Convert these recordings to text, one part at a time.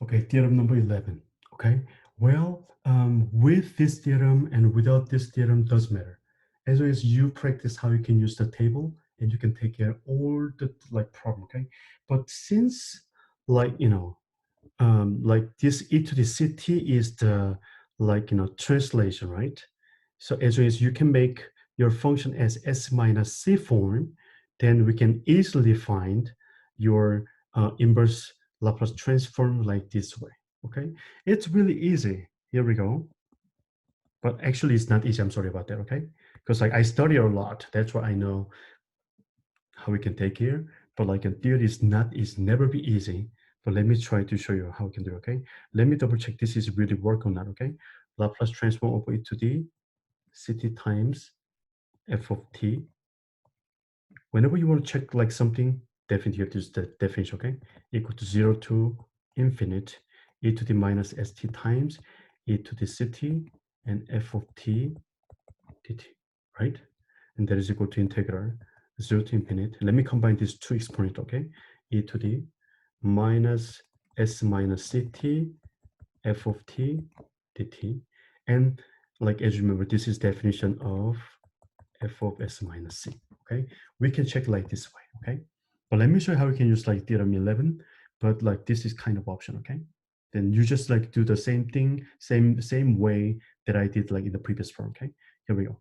Okay, theorem number 11. Okay, well, with this theorem and without this theorem does matter. As long as you practice how you can use the table and you can take care of all the like problem. Okay, but since like like this e to the ct is the like translation, right? So as long as you can make your function as s minus c form, then we can easily find your inverse Laplace transform like this way. Okay, it's really easy. Here we go. But actually, it's not easy. I'm sorry about that. Okay, because like I study a lot. That's why I know how we can take here. But like a theory is never be easy. But let me try to show you how we can do. Okay, let me double check this is really work or not. Okay, Laplace transform over e to the ct times f of t. Whenever you want to check like something, definitely you have to use the definition. Okay, equal to 0 to infinite e to the minus st times e to the ct and f of t dt, right? And that is equal to integral 0 to infinite. Let me combine these two exponents. Okay, e to the minus s minus ct f of t dt. And like as you remember, this is definition of f of s minus c. Okay, we can check like this way. Okay, but let me show you how we can use like theorem 11, but like this is kind of option. Okay, then you just like do the same thing, same way that I did like in the previous form. Okay, here we go.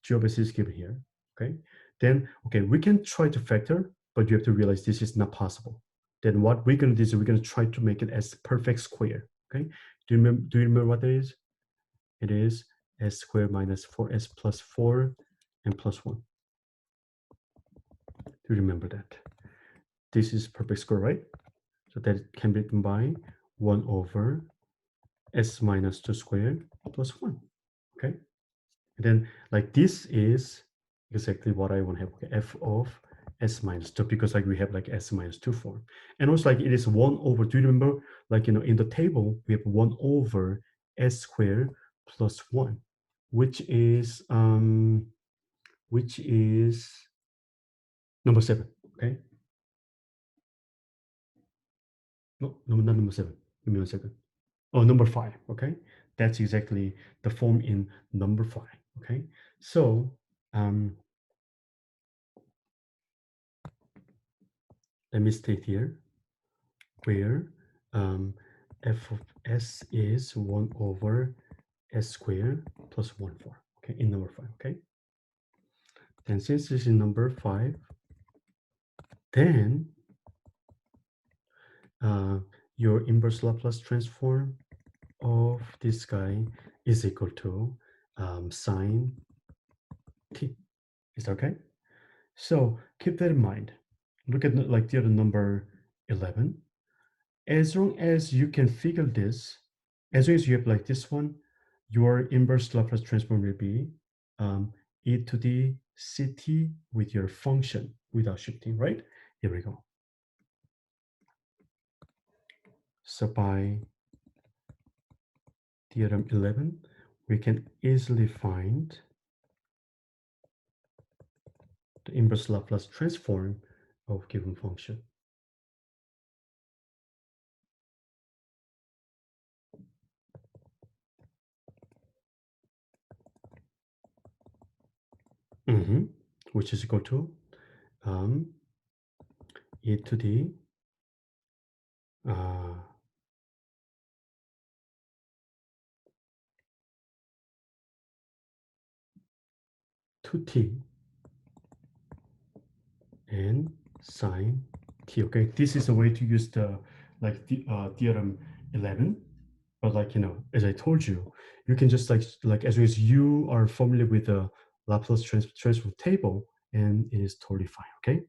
G of s is given here. Okay, then okay, we can try to factor, but you have to realize this is not possible. Then what we're gonna do is we're gonna try to make it as perfect square. Okay, do you remember what that is? It is s squared minus 4s plus 4 and plus 1. Do you remember that? This is perfect square, right? So that can be written by 1 over s minus 2 squared plus 1. Okay? And then like this is exactly what I want to have. Okay, f of s minus 2, because like we have like s minus 2 form. And also like it is 1 over, do you remember like in the table we have 1 over s squared plus 1, which is number 7. Okay, no, not number 7. Give me 1 second. Oh, number 5. Okay, that's exactly the form in number 5. Okay, so let me state here where f of s is 1 over s squared plus 1 4. Okay, in number 5. Okay, then since this is in number 5, then your inverse Laplace transform of this guy is equal to sine t. Is that okay? So keep that in mind. Look at like the other number 11. As long as you can figure this, as long as you have like this one, your inverse Laplace transform will be e to the ct with your function without shifting, right? Here we go. So by theorem 11, we can easily find the inverse Laplace transform of given function. Which is equal to e to the 2t and sine t. Okay, this is a way to use the like the theorem 11. But like as I told you, you can just like as long as you are familiar with the Laplace transform table, and it is totally fine. Okay.